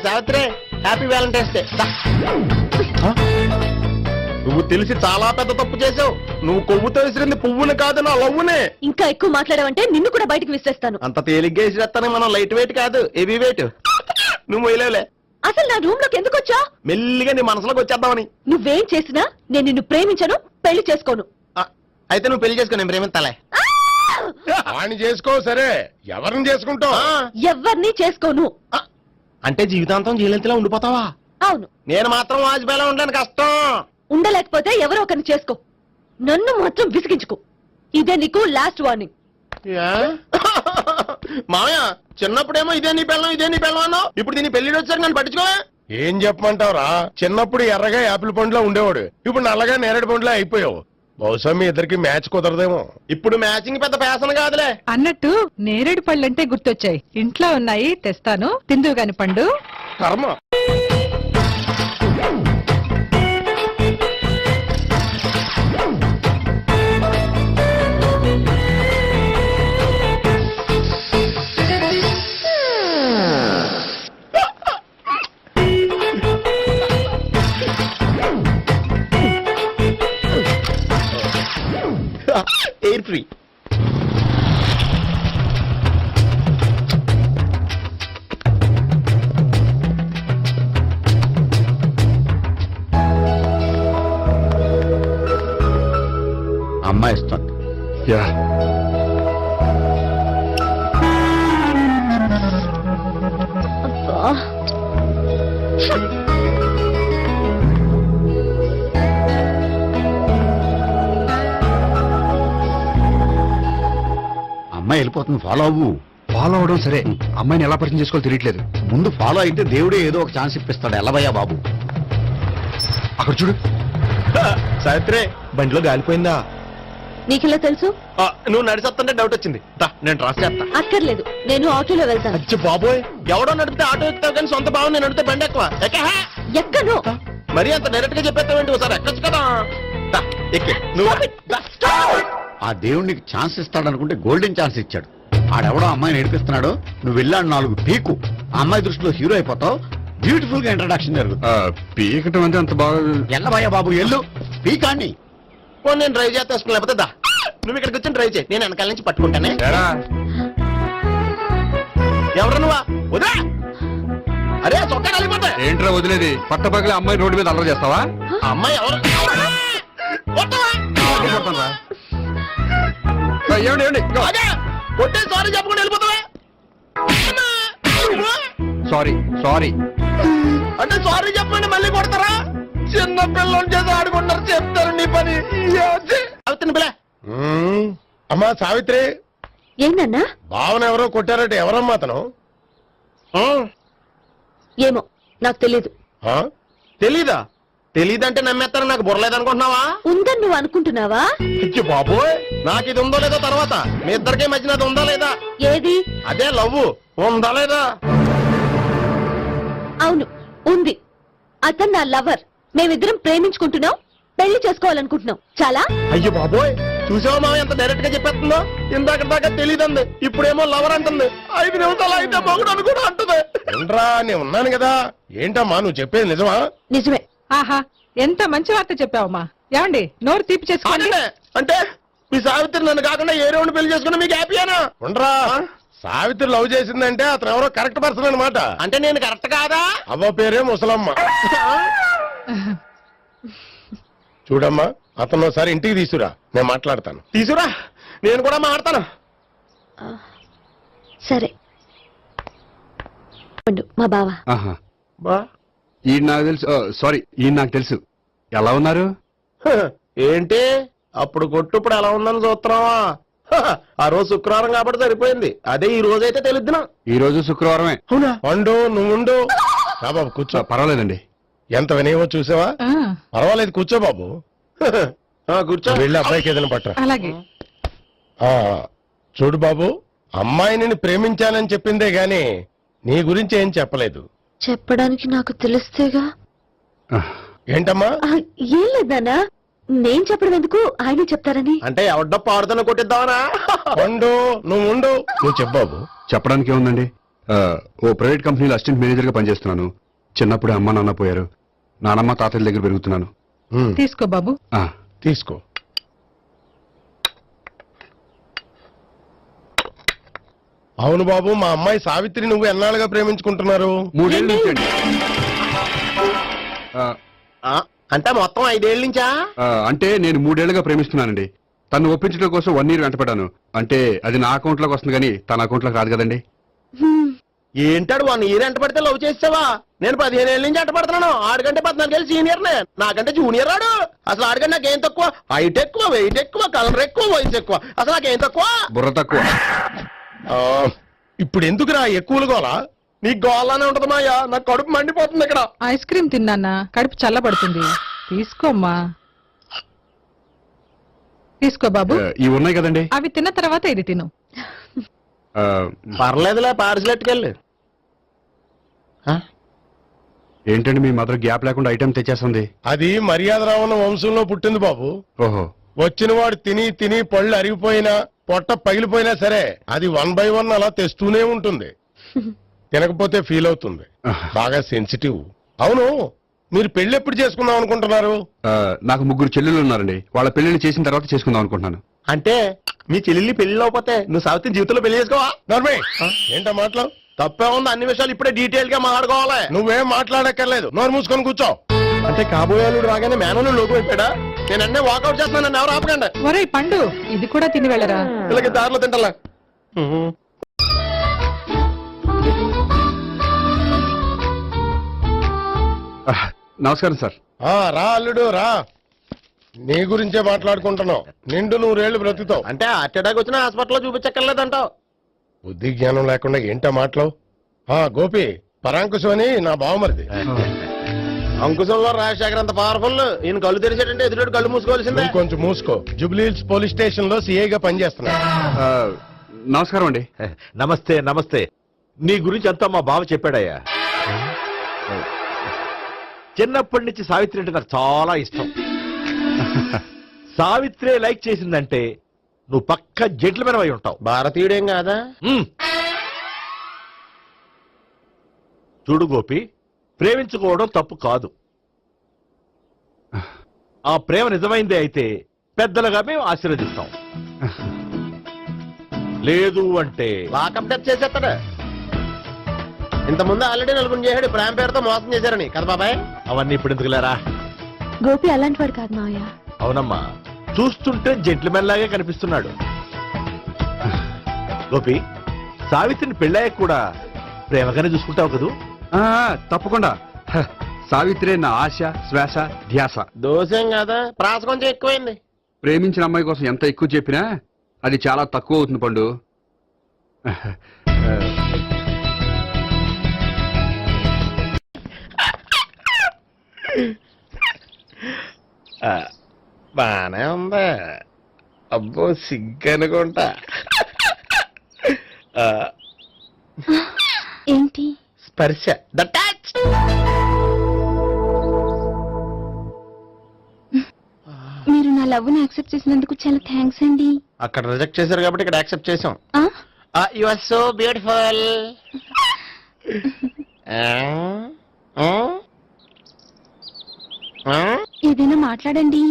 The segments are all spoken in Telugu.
Savitri happy Valentine's day. నువ్వు తెలిసి చాలా పెద్ద తప్పు చేసావు. నువ్వు కొవ్వుతో విసిరింది పువ్వుని కాదు, నా లవ్వునే. ఇంకా ఎక్కువ మాట్లాడావంటే నిన్ను కూడా బయటికి విసిరేస్తాను. అంత తేలిగ్గా విసిరేస్తానే, మనం లైట్ వెయిట్ కాదు, హెవీ వెయిట్. నువ్వు వేయలేవులే. అసలు నా రూమ్ లోకి ఎందుకు వచ్చా? మెల్లిగా నీ మనసులోకి వచ్చేద్దామని. నువ్వేం చేసినా నేను నిన్ను ప్రేమించను, పెళ్లి చేసుకోను. అయితే నువ్వు పెళ్లి చేసుకో, నేను ప్రేమిస్తాలే. వాణ్ణి చేసుకో. సరే, ఎవరిని చేసుకుంటావు? ఎవరిని చేసుకోను. అంటే జీవితాంతం జీలంతిలా ఉండిపోతావా? అవును. నేను మాత్రం వాజ్పేయిలో ఉండడానికి కష్టం. ఉండలేకపోతే ఎవరో ఒకరిని చేసుకో, నన్ను మాత్రం విసిగించుకో. ఇదే నీకు లాస్ట్ వార్నింగ్. మామయ్య, చిన్నప్పుడేమో ఇదే నీ పెళ్ళం ఇదే నీ పెళ్ళం అన్నావు, ఇప్పుడు దీన్ని పెళ్లి వచ్చారు నన్ను పట్టించుకో. ఏం చెప్పమంటావురా? చిన్నప్పుడు ఎర్రగా యాపిల్ పండులో ఉండేవాడు, ఇప్పుడు నల్లగా నేరేడు పండులో అయిపోయావు. బహుశా మీ ఇద్దరికి మ్యాచ్ కుదరదేమో. ఇప్పుడు మ్యాచింగ్ పెద్ద ఫ్యాషన్ కాదులే. అన్నట్టు నేరేడు పళ్ళంటే గుర్తొచ్చాయి. ఇంట్లో ఉన్నాయి, తెస్తాను, తిందువు గాని పండు. కర్మ. Air free. అమ్మాయి ఇస్తుంది. అమ్మాయి వెళ్ళిపోతుంది, ఫాలో అవ్వు. ఫాలో అవడం సరే, అమ్మాయిని ఎలా పరిచయం చేసుకోవాలో తెలియట్లేదు. ముందు ఫాలో అయితే దేవుడే ఏదో ఒక ఛాన్స్ ఇప్పిస్తాడు. ఎలవయ్యా బాబు. అక్కడ చూడు. సావిత్రి, బండిలో గాలిపోయిందా? నీకెలా తెలుసు? నువ్వు నడిచేస్తుంటే డౌట్ వచ్చింది. నేను డ్రాస్ చేస్తా. అక్కర్లేదు, నేను ఆటోలో వెళ్తాను. అచ్చి బాబోయ్, ఎవడో నడిపితే ఆటో ఎక్కుతావు కానీ సొంత భావం నేను నడిపితే బండి ఎక్కువ. ఎక్కను. మరి అంత డైరెక్ట్ గా చెప్పేస్తావేంటి? ఒకసారి ఎక్కొచ్చు కదా. ఎక్కే నువ్వు. ఆ దేవుడు నీకు ఛాన్స్ ఇస్తాడనుకుంటే గోల్డెన్ ఛాన్స్ ఇచ్చాడు. ఆడెవడో అమ్మాయిని ఏడిపిస్తున్నాడు, నువ్వు వెళ్ళాడు 4 పీకు. ఆ అమ్మాయి దృష్టిలో హీరో అయిపోతావు. బ్యూటిఫుల్ గా ఇంట్రడక్షన్ జరుగుతుంది. పీకటం అంటే అంత బాగా. ఎల్లబయ్యా బాబు, ఎల్లు పీకాన్ని. నేను డ్రైవ్ చేస్తాను, లేకపోతే దా నువ్వు ఇక్కడికి వచ్చి డ్రైవ్ చేయి, నేను వెనకాల నుంచి పట్టుకుంటానే. ఎవరు నువ్వా? వదిలే. అరే చొక్కా కలిగిపోతా. ఏంట్రా వదిలేది? పట్టపగలే అమ్మాయి రోడ్డు మీద అల్లరి చేస్తావా? అమ్మాయి ఎవరు? కొట్టే సారీ చెప్పుకుంటూ వెళ్ళిపోతావా? సారీ సారీ అంటే సారీ చెప్పండి మళ్ళీ కొడతారా? చిన్న పిల్లలు చేసి ఆడుకుంటారు, చెప్తారు నీ పని. అవుతుంది పిల్ల. అమ్మా సావిత్రి, ఏంటన్నా? భావన ఎవరో కొట్టారట. ఎవరమ్మా అతను? ఏమో నాకు తెలీదు. తెలీదా? తెలీదంటే నమ్మేస్తాను. నాకు బుర్రలేదనుకుంటున్నావా? ఉందని నువ్వు అనుకుంటున్నావా? ఇచ్చి బాబోయ్, నాకు ఇది ఉందో లేదో తర్వాత. మీ ఇద్దరికే మధ్యన అది ఉందా లేదా? ఏది? అదే లవ్ ఉందా లేదా? అవును, ఉంది. అతను నా లవర్. మేమిద్దరం ప్రేమించుకుంటున్నాం, పెళ్లి చేసుకోవాలనుకుంటున్నాం. చాలా. అయ్యో బాబోయ్, చూసావా మా ఎంత డైరెక్ట్ గా చెప్పేస్తుందో? ఇందాక దాకా తెలీదంది, ఇప్పుడేమో లవర్ అంటుంది. 5 నిమిషాలు అయితే మగుడని కూడా అంటుంది. ఏంట్రా, నేను ఉన్నాను కదా. ఏంటమ్మా నువ్వు చెప్పేది నిజమా? నిజమే. ఆహా, ఎంత మంచి వార్త చెప్పావమ్మా. ఏమండి, నోరు తీపి చేసుకోండి. అంటే మీ సావిత్రి నన్ను కాకుండా ఏ రౌండ్ పెళ్లి చేసుకున్నా మీకు హ్యాపీయేనా? ఉండరా, సావిత్రి లవ్ చేసిందంటే అతను ఎవరో కరెక్ట్ పర్సన్ అనమాట. అంటే నేను కరెక్ట్ కాదా? అవ్వ పేరే ముసలమ్మ. చూడమ్మా, అతను ఒకసారి ఇంటికి తీసుకురా, నేను మాట్లాడతాను. తీసురా, నేను కూడా మాట్లాడతాను. సరే. మా బావ. ఈ నాకు తెలుసు. సారీ, ఈ నాకు తెలుసు. ఎలా ఉన్నారు? ఏంటి అప్పుడు కొట్టు ఇప్పుడు ఎలా ఉందని చూస్తున్నావా? ఆ రోజు శుక్రవారం కాబట్టి సరిపోయింది. అదే ఈ రోజు అయితే తెలుద్దునా. ఈ రోజు శుక్రవారమే. అవునా? వండు, నువ్వు ఉండు. బాబు కూర్చో. పర్వాలేదండి. ఎంత వినయమో చూసావా? పర్వాలేదు, కూర్చో బాబు. కూర్చో. వెళ్ళి అబ్బాయికి ఏదైనా పట్టరా. అలాగే. చూడు బాబు, అమ్మాయిని ప్రేమించానని చెప్పిందే గాని నీ గురించి ఏం చెప్పలేదు. చెప్పడానికి నాకు తెలిస్తేగా. ఏంటమ్మా? ఏం లేదన్నా, నేను చెప్పడం ఎందుకు, ఆయనే చెప్తారని. అంటే ఎవడ్డో పాడుతున్న కొట్టిద్దామనా? ఉండు, నువ్వు ఉండు. నువ్వు చెప్పు బాబు. చెప్పడానికి ఏముందండి? ఓ ప్రైవేట్ కంపెనీలో అసిస్టెంట్ మేనేజర్ గా పనిచేస్తున్నాను. చిన్నప్పుడు అమ్మ నాన్న పోయారు. నానమ్మ తాతయ్య దగ్గర పెరుగుతున్నాను. తీసుకో బాబు. ఆ, తీసుకో. అవును బాబు, మా అమ్మాయి సావిత్రి నువ్వు ఎన్నాళ్ళుగా ప్రేమించుకుంటున్నారు? 3 ఏళ్ళ నుంచి అండి. ఆ, అంటే మొత్తం 5 ఏళ్ళ నుంచా? అంటే నేను 3 ఏళ్లుగా ప్రేమిస్తున్నానండి. తను ఒప్పించడం కోసం 1 year వెంటపడ్డాను. అంటే అది నా అకౌంట్ లోకి వస్తుంది కానీ తన అకౌంట్ లోకి రాదు కదండి. ఏంటాడు 1 year ఎంట పడితే లవ్ చేసావా? నేను 15 ఏళ్ళ నుంచి ఎంట పడుతున్నాను. ఆడికంటే 14 ఏళ్ళు సీనియర్ నే, నాకంటే జూనియర్ ఆడు. అసలు ఆడికంటే నాకేం తక్కువ? హైట్ ఎక్కువ, వెయిట్ ఎక్కువ, కలర్ ఎక్కువ, వయసు ఎక్కువ. అసలు నాకేం తక్కువ? బుర్ర తక్కువ. ఆ, ఇప్పుడు ఎందుకురా ఎక్కువలు గోలా? నీకు గోళ్ళనే ఉంటది మాయా, నాకు కడుపు మండిపోతుంది ఇక్కడ. ఐస్ క్రీమ్ తిన్నానా, కడుపు చల్లబడుతుంది. తీసుకోమ్మా. తీసుకో బాబు. ఇవి ఉన్నాయి కదండి. అవి తిన్న తర్వాత ఇది తిను. ఆ, పర్లేదులే, పార్సిల్ ఎట్టుకెళ్ళి. ఏంటండి మీ మదర్ గ్యాప్ లేకుండా ఐటెం తెచ్చేస్తుంది? అది మర్యాద రావణ వంశంలో పుట్టింది బాబు. ఓహో. వచ్చిన వాడు తిని తిని పళ్ళు అరిగిపోయినా పొట్ట పగిలిపోయినా సరే అది 1 by 1 అలా తెస్తూనే ఉంటుంది. తినకపోతే ఫీల్ అవుతుంది. బాగా సెన్సిటివ్. అవును, మీరు పెళ్లి ఎప్పుడు చేసుకుందాం అనుకుంటున్నారు? నాకు 3 చెల్లెలు ఉన్నారండి. వాళ్ళ పెళ్లిని చేసిన తర్వాత చేసుకుందాం అనుకుంటున్నాను. అంటే మీ చెల్లెల్ని పెళ్లి లేకపోతే నువ్వు సావిత్రి జీవితంలో పెళ్లి చేసుకోవా? నర్మే, ఏంటో మాటలు? తప్పే ఉంది, అన్ని విషయాలు ఇప్పుడే డీటెయిల్ గా మాట్లాడుకోవాలి. నువ్వేం మాట్లాడక్కర్లేదు, నోరు మూసుకొని కూర్చో. అంటే కాబోయేవాళ్ళు రాగానే మేనలు లోకి అయిపోయాడా? నేను అన్నీ వాకౌట్ చేస్తున్నాను, నన్ను ఎవరు ఆపకండి. ఒరేయ్ పండు, ఇది కూడా తిని వెళ్ళరా. వీళ్ళకి దారిలో తింటలే. నమస్కారం సార్. రా అల్లుడు రా. నీ గురించే మాట్లాడుకుంటున్నావు. నిండు 100 ఏళ్ళు బ్రతుకుతావు. అంటే హార్ట్ అటాక్ వచ్చిన హాస్పిటల్లో చూపించక్కర్లేదంటావు. బుద్ధి జ్ఞానం లేకుండా ఏంటో మాటలు? గోపి, పరాంకుశం అని నా బావమరిది. అంకుశంలో రాజశేఖర్ అంత పవర్ఫుల్. ఈయన కళ్ళు తెరిచేటంటే ఎదురు కళ్ళు మూసుకోవాల్సిందే. నువ్వు కొంచెం మూసుకో. జూబ్లీహిల్స్ పోలీస్ స్టేషన్ లో సిఐగా పనిచేస్తున్నా. నమస్కారం అండి. నమస్తే నమస్తే. నీ గురించి అంతా మా బావ చెప్పాడయ్యా. చిన్నప్పటి నుంచి సావిత్రి అంటే నాకు చాలా ఇష్టం. సావిత్రి లైక్ చేసిందంటే నువ్వు పక్క జెంట్లమెన్ అయి ఉంటావు. భారతీయుడేం కాదా? చూడు గోపి, ప్రేమించుకోవడం తప్పు కాదు. ఆ ప్రేమ నిజమైందే అయితే పెద్దలుగా మేము ఆశీర్వదిస్తాం. లేదు అంటే లాకప్ డెత్ చేసేస్తాడు. ఇంతకుముందు ఆల్రెడీ నలుగురు చేశాడు, ప్రేమ పేరుతో మోసం చేశారని కదా బాబాయ్. అవన్నీ ఇప్పుడు ఎందుకులేరా. గోపి అలాంటి వాడు కాదు మావయ్య. అవునమ్మా, చూస్తుంటే జెంట్లమెన్ లాగే కనిపిస్తున్నాడు. గోపి, సావిత్రిని పెళ్ళాక కూడా ప్రేమగానే చూసుకుంటావు కదూ? తప్పకుండా. సావిత్రే నా ఆశ, శ్వాస, ధ్యాస. దోషం కదా, ప్రాస కొంచెం ఎక్కువైంది. ప్రేమించిన అమ్మాయి కోసం ఎంత ఎక్కువ చెప్పినా అది చాలా తక్కువ అవుతుంది పండు. బానే ఉందా? అబ్బో సిగ్గనుకుంటా. ఏంటి? స్పర్శ, ద టచ్. మీరు నా లవ్ ని యాక్సెప్ట్ చేసినందుకు చాలా థ్యాంక్స్ అండి. అక్కడ రిజెక్ట్ చేశారు కాబట్టి ఇక్కడ యాక్సెప్ట్ చేసాం. ఆ? You are so beautiful. ఏదైనా మాట్లాడండి.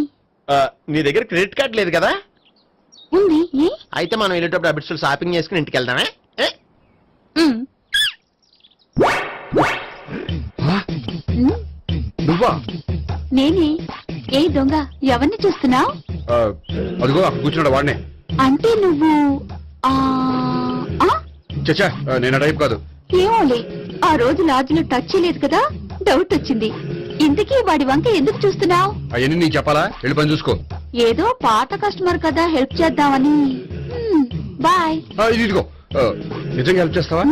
నీ దగ్గర క్రెడిట్ కార్డ్ లేదు కదా? ఉంది. ఏ? అయితే మనం వెళ్ళేటప్పుడు అబిట్స్ షాపింగ్ చేసుకుని ఇంటికి వెళ్దామే. ఉమ్. నువ్వా? నేనే. ఏ దొంగ, ఎవరిని చూస్తున్నావు? అదిగో అక్కడ కూర్చున్నాడు వాడినే. అంటే నువ్వు ఆ ఆ? చచ్చా, నేను ఆ టైప్ కాదు. ఏమోలే, ఆ రోజు లాడ్జిలో టచ్ చేయలేదు కదా, డౌట్ వచ్చింది. ఇంతకీ వాడి వంక ఎందుకు చూస్తున్నావు? అవన్నీ నీకు చెప్పాలా? వెళ్ళి పని చూసుకో. ఏదో పాత కస్టమర్ కదా, హెల్ప్ చేద్దామని. బాయ్. ఇదిగో, నిజంగా హెల్ప్ చేస్తావా?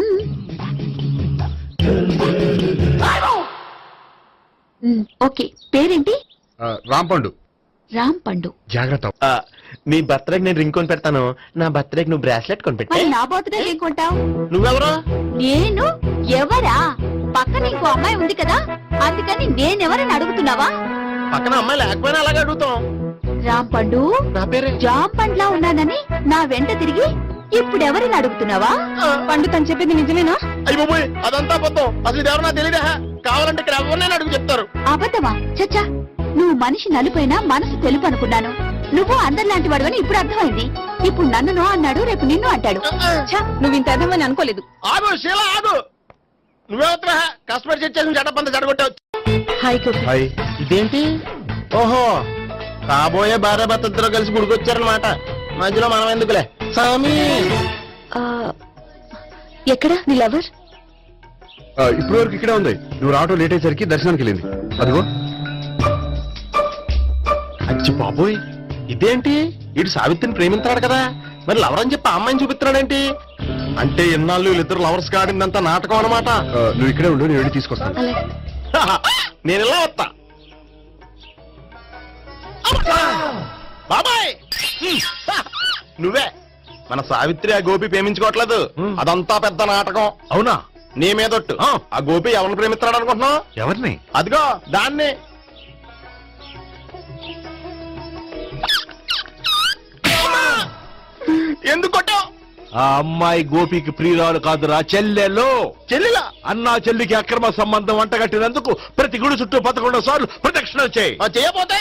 ఓకే. పేరేంటి? రాంపండు. రామ్ పండు. జాగ్రత్త. నీ బర్త్డేకి నేను రింగ్ కొని పెడతాను, నా బర్త్డేకి నువ్వు బ్రాస్లెట్ కొని పెట్టే. మరి నా బర్త్డే ఏం కొంటావు? నువ్వెవరు? నేను ఎవరా? పక్కన ఇంకో అమ్మాయి ఉంది కదా, అందుకని నేనెవరని అడుగుతున్నావా? పక్కన అమ్మాయి లేకపోయినా అలాగే అడుగుతాం. రామ్ పండు, నా పేరే జామ్ పండ్లా ఉన్నానని నా వెంట తిరిగి ఇప్పుడెవరిని అడుగుతున్నావా? పండు తను చెప్పింది నిజమేనా? అయ్యి బాబోయ్ అదంతా అబద్ధం. అసలు ఇది ఎవరు నాకు తెలియదా? కావాలంటే ఇక్కడ ఎవరినైనా అడుగు చెప్తారు. అబద్ధమా? చచ్చా, నువ్వు మనిషి నలుపైనా మనసు తెలుపు అనుకున్నాను. నువ్వు అందరిలాంటి వాడు అని ఇప్పుడు అర్థమైంది. ఇప్పుడు నన్ను నో అన్నాడు, రేపు నిన్ను అంటాడు. నువ్వు ఇంత అర్థమని అనుకోలేదు. ఆగు శీల ఆగు. నువ్వేవత్రా కస్టమర్ సెట్ చేసి చెడపంత చెడగొట్టావు. హాయ్ గోపి. హాయ్. ఇదేంటి? ఓహో కాబోయే భార్య భర్త ఇద్దరు కలిసి గుడికొచ్చారనమాట. మధ్యలో మనం ఎందుకులే స్వామి. ఆ, ఎక్కడ నీ లవర్? ఇప్పటి వరకు ఇక్కడే ఉంది. నువ్వు రావటం లేట్ అయ్యేసరికి దర్శనానికి వెళ్ళింది. అదిగో. అచ్చి బాబోయ్ ఇదేంటి? ఇటు సావిత్రిని ప్రేమించాడు కదా, మరి లవర్ అని చెప్పి ఆ అమ్మాయిని చూపిస్తున్నాడేంటి? అంటే ఎన్నాళ్ళు వీళ్ళిద్దరు లవర్స్ కాడిందంతా నాటకం అనమాట. నువ్వు ఇక్కడే ఉండు, నేను వెళ్ళి తీసుకొస్తాను. అలాగే. నేను ఇలా వస్తా. బాబాయ్ నువ్వే మన సావిత్రి ఆ గోపి ప్రేమించుకోవట్లేదు. అదంతా పెద్ద నాటకం. అవునా? నీ మీదొట్టు. ఆ గోపి ఎవరిని ప్రేమిస్తున్నాడు అనుకుంటున్నావు? ఎవరిని? అదిగో దాన్ని. ఎందుకు కొట్టావు? ఆ అమ్మాయి గోపికి ప్రియురాలు కాదురా, చెల్లెలు. చెల్లిలా? అన్నా చెల్లికి అక్రమ సంబంధం వంటగట్టినందుకు ప్రతి గుడి చుట్టూ 11 సార్లు ప్రదక్షిణలు చేయి. చేయపోతే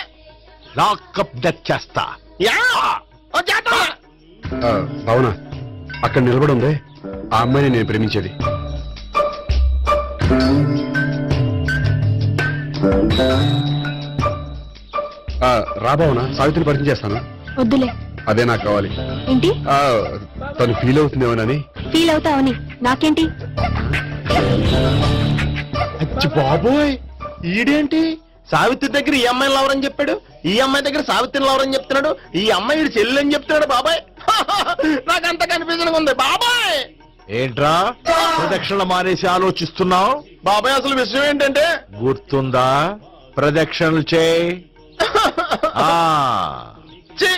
లాకప్ డెత్ చేస్తా. యా! ఓ చేద్దాం. అవునా? అక్కడ నిలబడి ఉంది ఆ అమ్మాయిని నేను ప్రేమించేది. రాబావునా? సావిత్రిని పరిచయం చేస్తాను. వద్దులే. అదే నాకు కావాలి. ఏంటి? తను ఫీల్ అవుతుందేమోనని. ఫీల్ అవుతావని నాకేంటి? అచ్చి బాబోయ్ ఈడేంటి సావిత్రి దగ్గర ఈ అమ్మాయిని లవరని చెప్పాడు, ఈ అమ్మాయి దగ్గర సావిత్రిని లవరని చెప్తున్నాడు, ఈ అమ్మాయి ఈడు చెల్లి అని చెప్తున్నాడు. బాబాయ్ నాకంత కన్ఫ్యూజన్ ఉంది బాబాయ్. ఏంట్రా ప్రదక్షిణ మానేసి ఆలోచిస్తున్నావు? బాబాయ్ అసలు విషయం ఏంటంటే గుర్తుందా? ప్రదక్షిణలు చేయి. ఆ, ఛీ!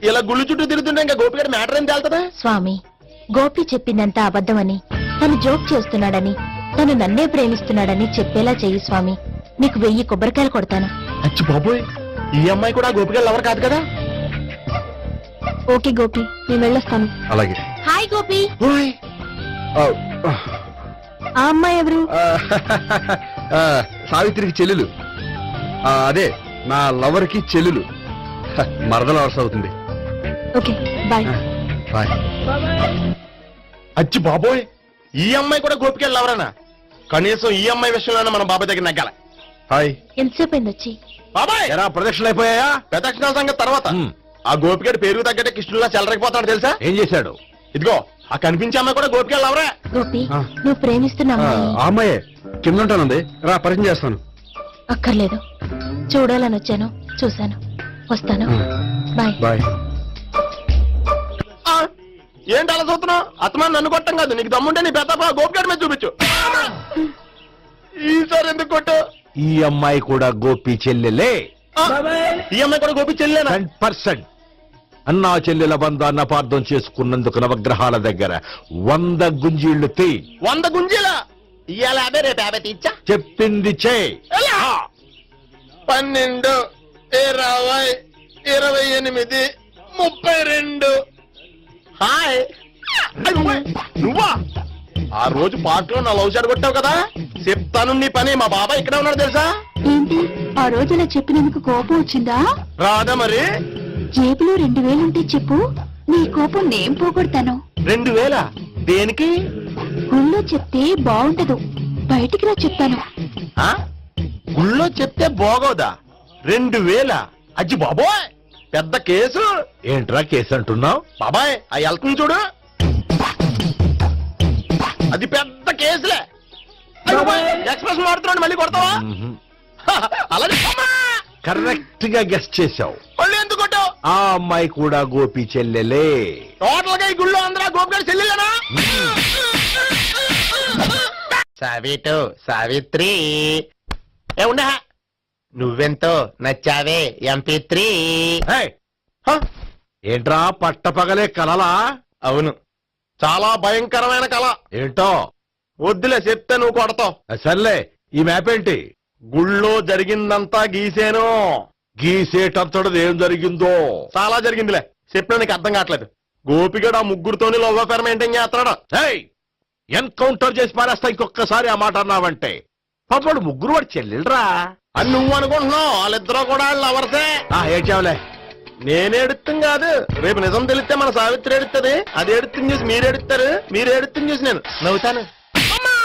ఇలా గుళ్ళు చుట్టూ తిరుగుతుంటే ఇంకా గోపిగడ మ్యాటర్ ఏం తేలుతుందా? స్వామి, గోపి చెప్పిందంతా అబద్ధమని, తను జోక్ చేస్తున్నాడని, తను నన్నే ప్రేమిస్తున్నాడని చెప్పేలా చెయ్యి స్వామి. నీకు 1000 కొబ్బరికాయలు కొడతాను. అచ్చి బాబోయ్ ఈ అమ్మాయి కూడా గోపిగడ లవర్ కాదు కదా? ఓకే గోపి, నేను వెళ్ళొస్తాను. అలాగే. హాయ్ గోపి. ఓయ్ ఆ అమ్మాయి ఎవరు? సావిత్రికి చెల్లెలు. అదే నా లవర్ కి చెల్లెలు. మరదల వరుస అవుతుంది. Okay bye. బాయ్. అచ్చి బాబోయ్ ఈ అమ్మాయి కూడా గోపిగడ లవరేనా? కనీసం ఈ అమ్మాయి విషయంలోనే మనం బాబాయ్ దగ్గర నగ్గాల. హాయ్. ఎంతసేపు అయింది వచ్చి? బాబాయ్ ఎరా ప్రదక్షిణలు అయిపోయాయా? ప్రదక్షిణాల సంగతి తర్వాత. ఆ గోపిగడ పేరు తగ్గట్టే కృష్ణులా చెలరకపోతాడు తెలుసా? ఏం చేశాడు? ఇదిగో ఆ కనిపించే అమ్మాయి కూడా గోపిగడ లవరే. గోపి, నువ్వు ప్రేమిస్తున్న అమ్మాయి ఆ అమ్మాయే కింద ఉంటానుంది. రా పరిచయం చేస్తాను. అక్కర్లేదు. చూడాలని వచ్చాను, చూశాను, వస్తాను. బాయ్. బాయ్. ఏంటి అలా చూస్తున్నావు? అత్తమాని నన్ను కొట్టం కాదు, నీకు దమ్ముంటే నీ పెద్ద గోపిగడ మీద చూపించు. ఈసారి ఎందుకు కొట్టు? ఈ అమ్మాయి కూడా గోపి చెల్లెలే. ఈ అమ్మాయి కూడా గోపి చెల్లేనా? 100%. అన్నా చెల్లెల బంధాన్ని అపార్థం చేసుకున్నందుకు నవగ్రహాల దగ్గర 100 గుంజీళ్లు తీ. 100 గుంజీలా? ఇవాళ 50 రేపు 50 తీచ్చా. చెప్పింది చే. 12, 20, 28, 32. హాయ్. నువ్వా? ఆ రోజు పార్క్ లో నా లవ్ షాట్ కొట్టావు కదా, చెప్తాను నీ పని. మా బాబాయ్ ఇక్కడే ఉన్నాడు తెలుసా? ఏంటి ఆ రోజు అలా చెప్పినందుకు కోపం వచ్చిందా? రాదా మరి? జేబులో 2000 ఉంటే చెప్పు, నీ కోపం నేను పోగొడతాను. 2000 దేనికి? గుళ్ళో చెప్తే బాగుంటదు, బయటికి రా చెప్తాను. ఆ? గుళ్ళో చెప్తే బాగోదా? 2000? అజ్జి బాబోయ్ పెద్ద కేసు. ఏంట్రా కేసు అంటున్నావు? బాబాయ్ ఆ వెళ్తుంది చూడు, అది పెద్ద కేసులే. ఎక్స్ప్రెస్ వాడుతున్నాడు, మళ్ళీ కొడతావా? అలా చెప్పమ్మా. కరెక్ట్ గా గెస్ట్ చేశావు. మళ్ళీ ఎందుకు కొట్టావు? ఆ అమ్మాయి కూడా గోపి చెల్లెలే. టోటల్ గా ఈ గుళ్ళో అందరూ గోపిగారు చెల్లిలేనా? సావిటు సావిత్రి ఏముండా నువ్వెంతో నచ్చావే MP3. ఏయ్, ఏంట్రా పట్టపగలే కలలా? అవును, చాలా భయంకరమైన కళ. ఏంటో వద్దులే చెప్తే నువ్వు కొడతావు. సర్లే, ఈ మ్యాప్ ఏంటి? గుళ్ళో జరిగిందంతా గీసేను. గీసేటంతటది ఏం జరిగిందో? చాలా జరిగిందిలే, చెప్పినా నీకు అర్థం కావట్లేదు. గోపిగడు ఆ ముగ్గురుతోని లవ్ అఫేర్ మెయింటైన్ చేస్తాడు. ఏయ్, ఎన్కౌంటర్ చేసి పారేస్తా ఇంకొకసారి ఆ మాట అన్నావంటే. పాపడు ముగ్గురు వాడు చెల్లెలరా. అని నువ్వు అనుకుంటున్నావు, వాళ్ళిద్దరూ కూడా లవర్సే. ఏడ్చావులే. నేనేడుతుంది కాదు, రేపు నిజం తెలిస్తే మన సావిత్రి ఎడుతుంది. అది ఎడుతుంది చూసి మీరు ఎడుతారు, మీరు ఎడుతుంది చూసి నేను నవ్వుతాను. అమ్మా!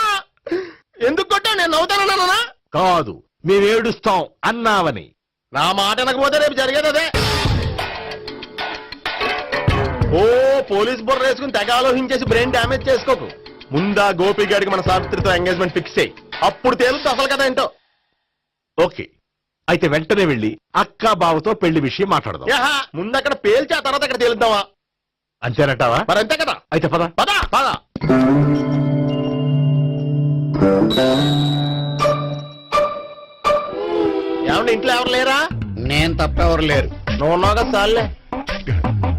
ఎందుకు కొట్టా? నేను నవ్వుతానన్నా? కాదు, మేమేడుస్తాం అన్నావని. నా మాట వినకపోతే రేపు జరిగేది అదే. ఓ పోలీస్ బుర్ర వేసుకుని తెగ ఆలోచించేసి బ్రెయిన్ డ్యామేజ్ చేసుకోకు. ముందా గోపి గారికి మన సావిత్రితో ఎంగేజ్మెంట్ ఫిక్స్ అయ్యి అప్పుడు తేలుతుంది అసలు కదా ఏంటో. ఓకే, అయితే వెంటనే వెళ్ళి అక్క బావతో పెళ్లి విషయం మాట్లాడదాం. యాహా, ముందు అక్కడ పేల్చి ఆ తర్వాత అక్కడ తేలుద్దామా? అంతేనంటావా? మరి అంతే కదా. అయితే పద. పద పద. ఏమండి ఇంట్లో ఎవరు లేరా? నేను తప్పెవరు లేరు. నువ్వు ఉన్నావు కదా సార్లే.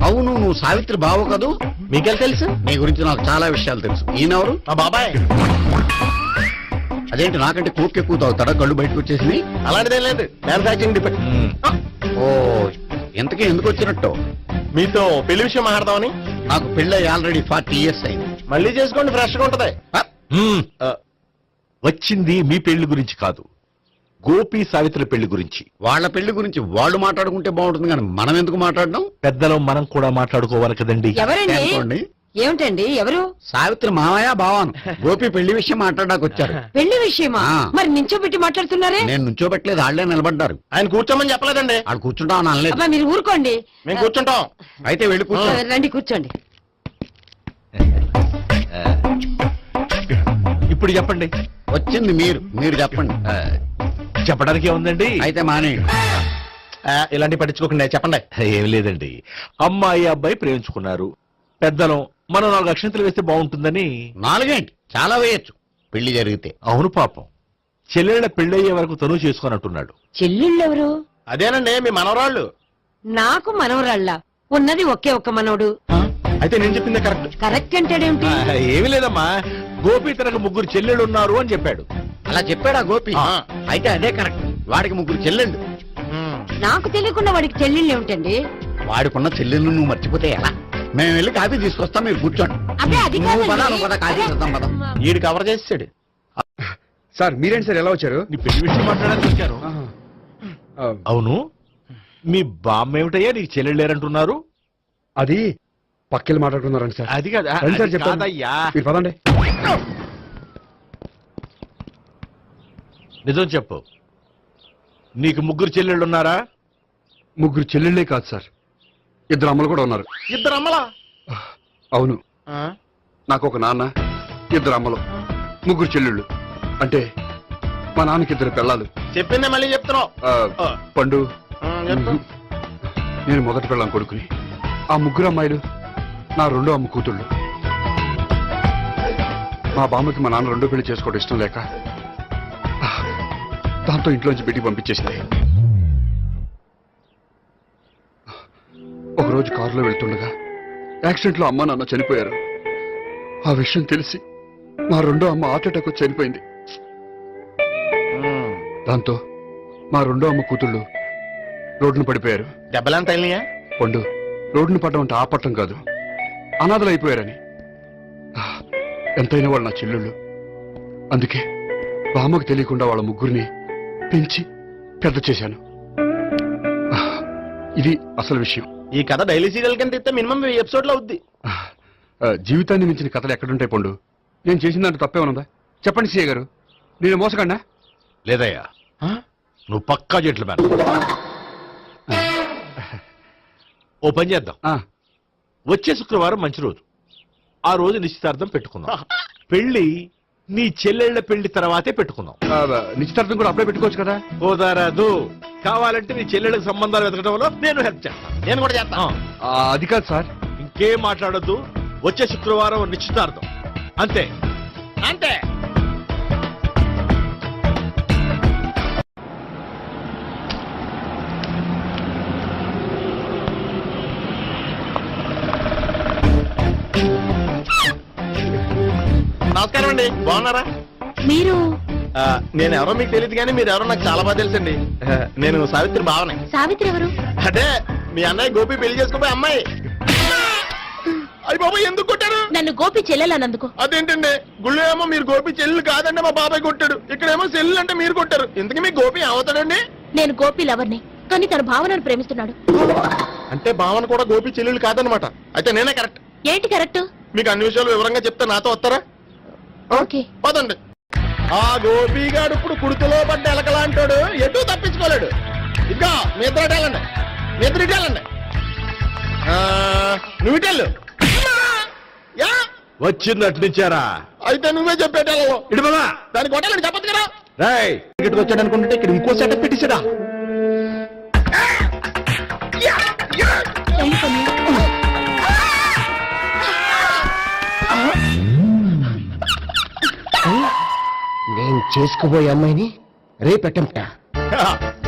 అవును, నువ్వు సావిత్రి బావు కదూ? మీకెళ్ళి తెలుసు? నీ గురించి నాకు చాలా విషయాలు తెలుసు. ఈయనెవరు? మా బాబాయ్. అదేంటి నాకంటే కోక్ ఎక్కువ తాగుతాడా? కళ్ళు బయటకు వచ్చేసి. అలాంటిదేం లేదు, మ్యానుఫాక్చరింగ్ డిపెండ్. ఓ, ఇంతకీ ఎందుకు వచ్చినట్టు? మీతో పెళ్లి విషయం మాట్లాడదామని. నాకు పెళ్ళి ఆల్రెడీ 40 years అయింది. మళ్ళీ చేసుకోండి, ఫ్రెష్ గా ఉంటది. మ్మ్. వచ్చింది మీ పెళ్లి గురించి కాదు, గోపి సావిత్రి పెళ్లి గురించి. వాళ్ళ పెళ్లి గురించి వాళ్ళు మాట్లాడుకుంటే బాగుంటుంది, కానీ మనం ఎందుకు మాట్లాడడం? పెద్దలో మనం కూడా మాట్లాడుకోవాలి కదండి. ఎవరండి? అనుకోండి. ఏమిటండి? ఎవరు? సావిత్రి మామయ్య బావాను గోపి పెళ్లి విషయం మాట్లాడడానికి వచ్చారు. పెళ్లి విషయమా? ఆ. మరి నించోబెట్టి మాట్లాడుతున్నారే? నేను నుంచోబెట్టలేదు, వాళ్ళే నిలబడ్డారు. ఆయన కూర్చోమని చెప్పలేదండి. వాళ్ళు కూర్చుంటామని అనలేదు. అబ్బా మీరు ఊరుకోండి. మేము కూర్చుంటాం. అయితే వెళ్ళి కూర్చో. రండి కూర్చోండి. ఇప్పుడు చెప్పండి. వచ్చింది మీరు చెప్పండి. చెప్పడానికి ఏముందండి? అయితే మానేయండి. ఇలాంటి పట్టించుకోకుండా చెప్పండి. ఏం లేదండి, అమ్మాయి అబ్బాయి ప్రేమించుకున్నారు. పెద్దలం మనం 4 అక్షంతలు వేస్తే బాగుంటుందని. 4 ఏంటి, చాలా వేయచ్చు పెళ్లి జరిగితే. అవును పాపం, చెల్లెళ్ళ పెళ్ళయ్యే వరకు తను చేసుకోనంటున్నాడు. చెల్లెళ్ళెవరు? అదేనండి మీ మనవరాళ్ళు. నాకు మనవరాళ్ళ ఉన్నది ఒకే ఒక్క మనవడు. అయితే నేను చెప్పిందే కరెక్ట్. కరెక్ట్ అంటాడేమిటి? ఏమి లేదమ్మా, గోపి తనకు 3 చెల్లెళ్ళు ఉన్నారు అని చెప్పాడు. అలా చెప్పాడా గోపి? అయితే అదే కరెక్ట్. వాడికి 3 చెల్లెళ్ళు. నాకు తెలియకుండా వాడికి చెల్లెళ్ళు ఏమిటండి? వాడికున్న చెల్లెళ్ళు నువ్వు మర్చిపోతే ఎలా? మేము వెళ్ళి కాఫీ తీసుకొస్తాం, మీరు కూర్చోండి. అబ్బే అది నువ్వు పద, కాదండి. నువ్వు పద, కాఫీ చేద్దాం పద. ఈడు కవర్ చేసాడు. సార్ మీరేంటి సార్ ఎలా వచ్చారు? నీ పెళ్లి విషయం మాట్లాడడానికి వచ్చాను. అవును, మీ బామ్మ ఏమిటయ్యా నీకు చెల్లెళ్ళు లేరంటున్నారు? అది పక్కెళ్ళి మాట్లాడుకున్నారండి సార్. అది కాదు, రండి సార్ అది చెప్తాను. కాదయ్యా. మీరు పదండి. నిజం చెప్పు, నీకు 3 చెల్లెళ్ళు ఉన్నారా? 3 చెల్లెళ్ళే కాదు సార్, 2 అమ్మలు కూడా ఉన్నారు. ఇద్దరు అమ్మలా? అవును, నాకు ఒక నాన్న, 2 అమ్మలు, 3 చెల్లెళ్ళు. అంటే మా నాన్నకి 2 పిల్లలు. చెప్పిందే మళ్ళీ చెప్తున్నావు. పండు, చెప్పు. నేను మొదటి పిల్లం కొడుకుని. ఆ 3 అమ్మాయిలు నా 2వ అమ్మ కూతుళ్ళు. మా బామ్మకి మా నాన్న 2వ పెళ్లి చేసుకోవడం ఇష్టం లేక దాంతో ఇంట్లోంచి బయటికి పంపించేసింది. ఒకరోజు కారులో వెళ్తుండగా యాక్సిడెంట్ లో అమ్మ నాన్న చనిపోయారు. ఆ విషయం తెలిసి మా 2వ అమ్మ హార్ట్ అటాక్ వచ్చి చనిపోయింది. దాంతో మా 2వ అమ్మ కూతుళ్ళు రోడ్డును పడిపోయారు. దెబ్బలంతా వెళ్ళినాయా? పండు, రోడ్డును పడ్డం అంటే ఆపట్టం కాదు, అనాథలు అయిపోయారని. ఎంతైనా వాళ్ళు నా చెల్లెళ్ళు. అందుకే బామ్మకు తెలియకుండా వాళ్ళ 3 పెంచి పెద్ద చేశాను. ఇది అసలు విషయం. ఈ కథ డైలీ సీరియల్ కింద ఇస్తే మినిమం ఎపిసోడ్ లో అవుద్ది. జీవితాన్ని మించిన కథలు ఎక్కడుంటాయి పండు? నేను చేసిన దాంట్లో తప్పేమన్నదా? చెప్పండి సీఏ గారు, నేను మోసకండా? లేదయ్యా, నువ్వు పక్కా చెట్లు మేన. ఓ పని చేద్దాం, వచ్చే శుక్రవారం మంచి రోజు, ఆ రోజు నిశ్చితార్థం పెట్టుకుందాం. పెళ్లి నీ చెల్లెళ్ల పెళ్లి తర్వాతే పెట్టుకుందాం. నిశ్చితార్థం కూడా అప్పుడే పెట్టుకోవచ్చు కదా? ఓదారాదు, కావాలంటే నీ చెల్లెళ్ళకి సంబంధాలు వెతకడంలో నేను హెల్ప్ చేస్తాను. నేను కూడా చేస్తాను. అది కాదు సార్. ఇంకేం మాట్లాడొద్దు, వచ్చే శుక్రవారం నిశ్చితార్థం, అంతే అంతే. నమస్కారం అండి, బాగున్నారా? మీరు నేను ఎవరో మీకు తెలియదు కానీ మీరు ఎవరో నాకు చాలా బాగా తెలుసండి. నేను సావిత్రి బావనే. సావిత్రి ఎవరు? అంటే మీ అన్నయ్య గోపి పెళ్లి చేసుకోపోయి అమ్మాయి. అయ్యి బాబాయ్ ఎందుకు కొట్టారు? నన్ను గోపి చెల్లెలన్నందుకు. అదేంటండి గుళ్ళు ఏమో మీరు గోపి చెల్లు కాదండి మా బాబాయ్ కొట్టాడు, ఇక్కడేమో చెల్లు అంటే మీరు కొట్టారు. ఇంతకీ మీ గోపి అవుతాడండి? నేను గోపి లవర్ని, కానీ తన భావనను ప్రేమిస్తున్నాడు. అంటే భావన కూడా గోపి చెల్లెలు కాదనమాట. అయితే నేనే కరెక్ట్. ఏంటి కరెక్ట్? మీకు అన్ని విషయాలు వివరంగా చెప్తే నాతో వస్తారా? ఓకే. పదండి. ఆ గోపిగాడు ఇప్పుడు కుడుతులో పడ్డ ఎలకలాంటాడు, ఎటు తప్పించుకోలేడు. ఇంకా మీ ఇద్దరు వెళ్ళండి, మీ ఇద్దరు ఇటు వెళ్ళండి. నువ్వు ఇటు వెళ్ళు. యా వచ్చింది అట్నుంచారా? అయితే నువ్వే చెప్పేటో ఇటు పద. దానికి కొట్టాలని చెప్పదు కదా. రేయ్, ఇక్కడికి వచ్చాడు అనుకుంటే ఇక్కడ ఇంకో సెటప్ పెట్టించడా? నేను చేసుకోబోయే అమ్మాయిని రేపెట్టంట.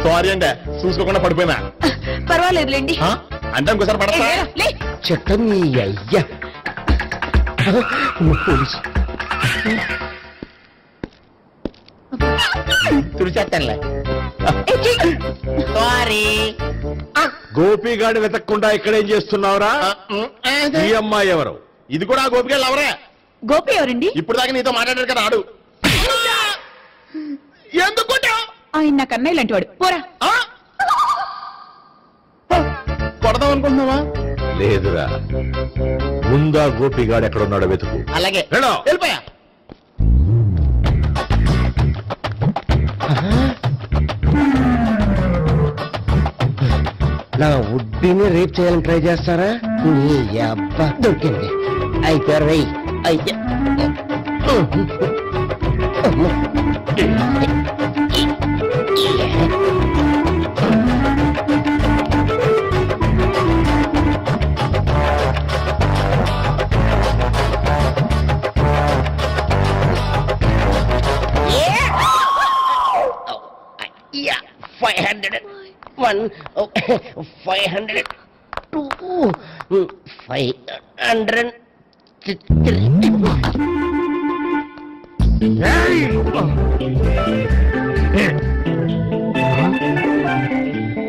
సారీ అండి, చూసుకోకుండా పడిపోయినా. పర్వాలేదులేండి. అంటే ఇంకోసారి పడతా. చెట్ట మీ అయ్యా పోలీసు తుడిచేస్తానులే. గోపిగాడి వెతక్కుండా ఇక్కడేం చేస్తున్నావురా? ఈ అమ్మాయి ఎవరు? ఇది కూడా ఆ గోపిక ఎవరే? గోపి ఎవరండి? ఇప్పుడు దాకా నీతో మాట్లాడారు కదా ఆడు. ఎందుకు కొట్టావ్? ఆయన నాకు అన్నయ్య లాంటి వాడు. పోరా. కొడదాం అనుకుంటున్నావా? లేదురా, ముందా గోపిగాడు ఎక్కడున్నాడో వెతుకు. అలాగే వెళ్ళు. వెళ్ళిపోయా. నా ఉడ్బిని రేప్ చేయాలని ట్రై చేస్తారా? నీ అబ్బా దొరికింది. అయితే రై అయితే Yeah, 500. 1, 500. 2, 500. 3.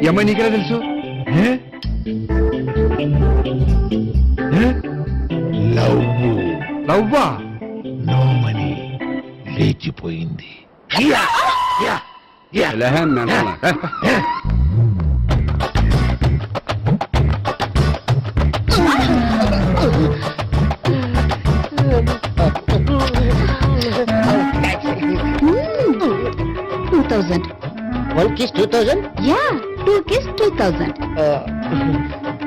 ఈ అమ్మాయి నీకెలా తెలుసు? లవ్వా? నోమని లేచిపోయింది. One kiss 2,000. Yeah, 2 kiss 2000.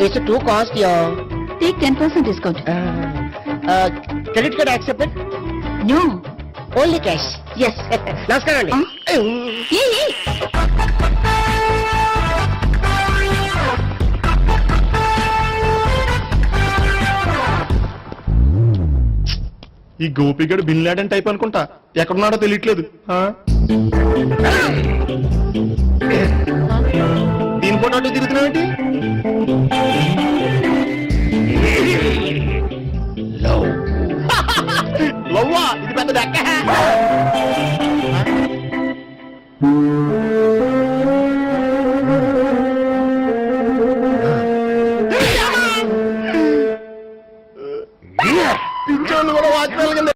It's a 2 cost, yeah. Take 10% discount. Credit card accepted. No. Only cash. Yes. నమస్కారం అండి. ఏ ఈ గోపిగడు బిన్ లాడెన్ టైప్ అనుకుంటా, ఎక్కడున్నాడో తెలియట్లేదు. దీని ఫోటో అటు తిరుగుతున్నావేంటి? లవ్వా? ఇది పెద్ద